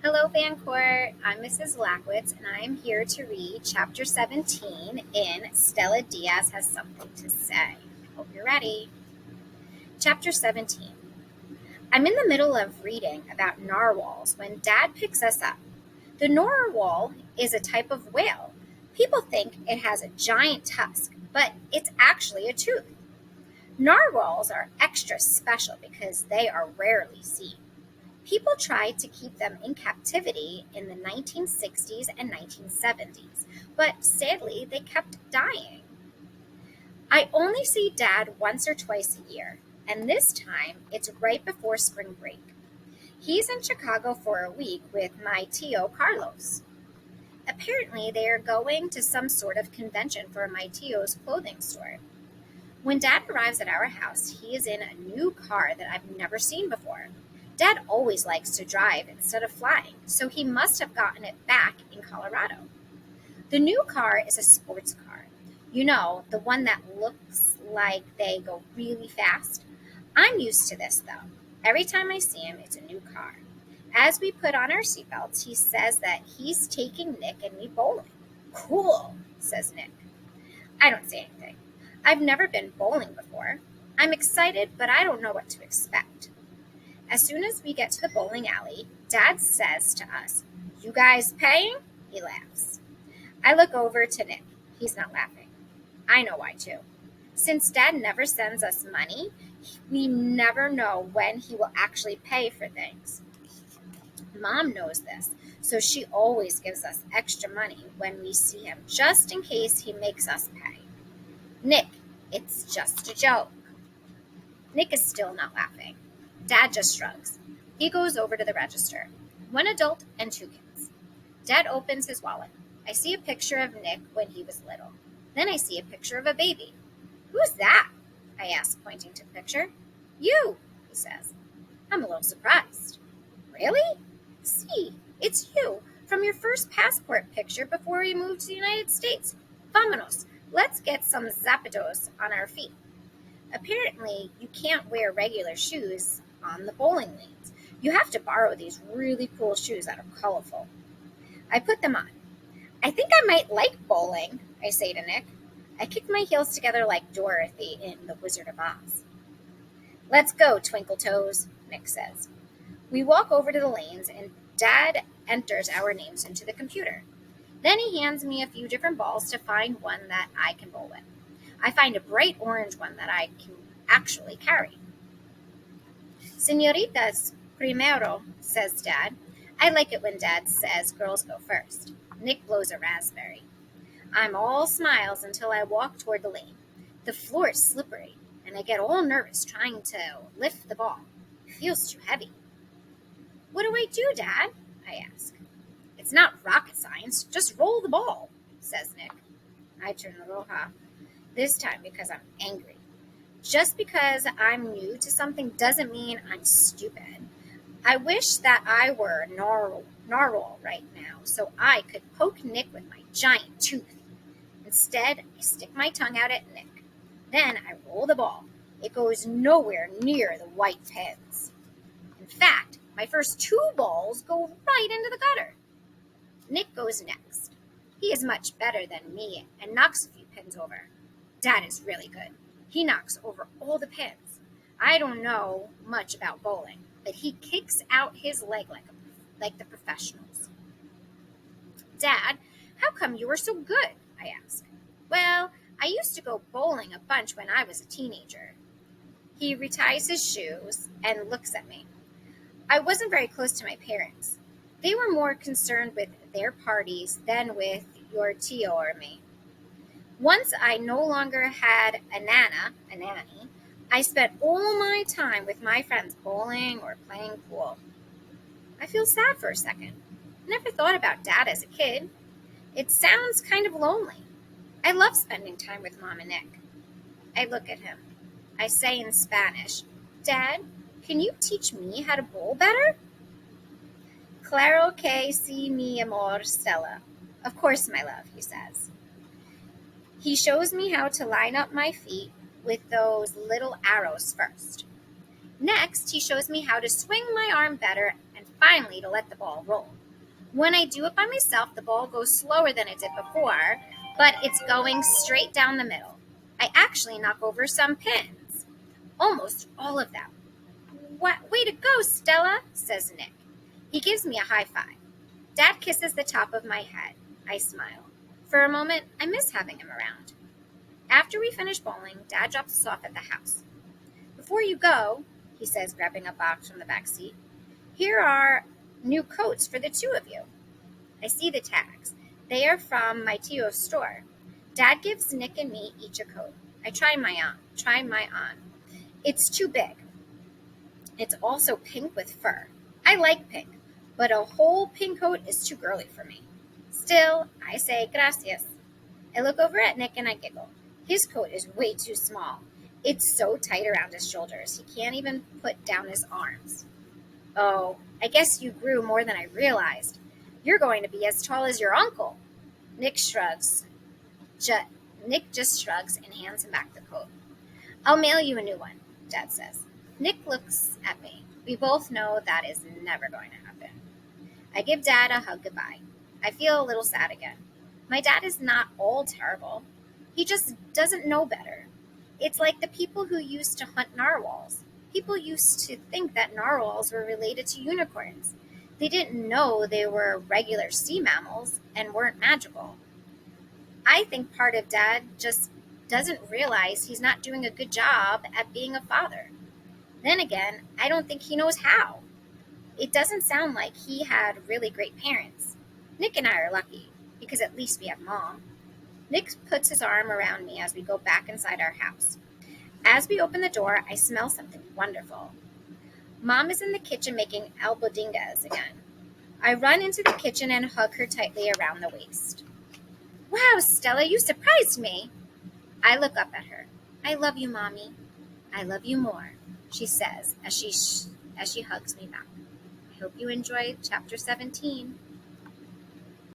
Hello, Vancourt. I'm Mrs. Lackwitz, and I'm here to read Chapter 17 in Stella Diaz Has Something to Say. Hope you're ready. Chapter 17. I'm in the middle of reading about narwhals when Dad picks us up. The narwhal is a type of whale. People think it has a giant tusk, but it's actually a tooth. Narwhals are extra special because they are rarely seen. People tried to keep them in captivity in the 1960s and 1970s, but sadly they kept dying. I only see Dad once or twice a year, and this time it's right before spring break. He's in Chicago for a week with my Tio Carlos. Apparently, they are going to some sort of convention for my Tio's clothing store. When Dad arrives at our house, he is in a new car that I've never seen before. Dad always likes to drive instead of flying, so he must have gotten it back in Colorado. The new car is a sports car. You know, the one that looks like they go really fast. I'm used to this, though. Every time I see him, it's a new car. As we put on our seatbelts, he says that he's taking Nick and me bowling. Cool, says Nick. I don't say anything. I've never been bowling before. I'm excited, but I don't know what to expect. As soon as we get to the bowling alley, Dad says to us, "You guys paying?" He laughs. I look over to Nick. He's not laughing. I know why, too. Since Dad never sends us money, we never know when he will actually pay for things. Mom knows this, so she always gives us extra money when we see him, just in case he makes us pay. Nick, it's just a joke. Nick is still not laughing. Dad just shrugs. He goes over to the register. 1 adult and 2 kids. Dad opens his wallet. I see a picture of Nick when he was little. Then I see a picture of a baby. "Who's that?" I ask, pointing to the picture. "You," he says. I'm a little surprised. "Really?" "See, it's you, from your first passport picture before you moved to the United States. Vámonos, let's get some zapatos on our feet." Apparently, you can't wear regular shoes on the bowling lanes. You have to borrow these really cool shoes that are colorful. I put them on. "I think I might like bowling," I say to Nick. I kick my heels together like Dorothy in The Wizard of Oz. "Let's go, Twinkle Toes," Nick says. We walk over to the lanes, and Dad enters our names into the computer. Then he hands me a few different balls to find one that I can bowl with. I find a bright orange one that I can actually carry. "Señoritas primero," says Dad. I like it when Dad says girls go first. Nick blows a raspberry. I'm all smiles until I walk toward the lane. The floor is slippery, and I get all nervous trying to lift the ball. It feels too heavy. "What do I do, Dad?" I ask. "It's not rocket science. Just roll the ball," says Nick. I turn the roja, this time because I'm angry. Just because I'm new to something doesn't mean I'm stupid. I wish that I were a narwhal right now so I could poke Nick with my giant tooth. Instead, I stick my tongue out at Nick. Then I roll the ball. It goes nowhere near the white pins. In fact, my first 2 balls go right into the gutter. Nick goes next. He is much better than me and knocks a few pins over. Dad is really good. He knocks over all the pins. I don't know much about bowling, but he kicks out his leg like the professionals. "Dad, how come you are so good?" I ask. "Well, I used to go bowling a bunch when I was a teenager." He reties his shoes and looks at me. I wasn't very close to my parents. They were more concerned with their parties than with your Tio or me. Once I no longer had a nanny, I spent all my time with my friends bowling or playing pool. I feel sad for a second. I never thought about Dad as a kid. It sounds kind of lonely. I love spending time with Mom and Nick. I look at him. I say in Spanish, "Dad, can you teach me how to bowl better?" "Claro que sí, mi amor, Stella." "Of course, my love," he says. He shows me how to line up my feet with those little arrows first. Next, he shows me how to swing my arm better and finally to let the ball roll. When I do it by myself, the ball goes slower than it did before, but it's going straight down the middle. I actually knock over some pins, almost all of them. "What way to go, Stella," says Nick. He gives me a high five. Dad kisses the top of my head. I smile. For a moment, I miss having him around. After we finish bowling, Dad drops us off at the house. "Before you go," he says, grabbing a box from the back seat, "here are new coats for the two of you." I see the tags. They are from my tio's store. Dad gives Nick and me each a coat. I try my on. It's too big. It's also pink with fur. I like pink, but a whole pink coat is too girly for me. Still, I say gracias. I look over at Nick and I giggle. His coat is way too small. It's so tight around his shoulders, he can't even put down his arms. "Oh, I guess you grew more than I realized. You're going to be as tall as your uncle." Nick shrugs. Nick just shrugs and hands him back the coat. "I'll mail you a new one," Dad says. Nick looks at me. We both know that is never going to happen. I give Dad a hug goodbye. I feel a little sad again. My dad is not all terrible. He just doesn't know better. It's like the people who used to hunt narwhals. People used to think that narwhals were related to unicorns. They didn't know they were regular sea mammals and weren't magical. I think part of Dad just doesn't realize he's not doing a good job at being a father. Then again, I don't think he knows how. It doesn't sound like he had really great parents. Nick and I are lucky, because at least we have Mom. Nick puts his arm around me as we go back inside our house. As we open the door, I smell something wonderful. Mom is in the kitchen making albodingas again. I run into the kitchen and hug her tightly around the waist. "Wow, Stella, you surprised me." I look up at her. "I love you, Mommy." "I love you more," she says as she hugs me back. I hope you enjoyed Chapter 17.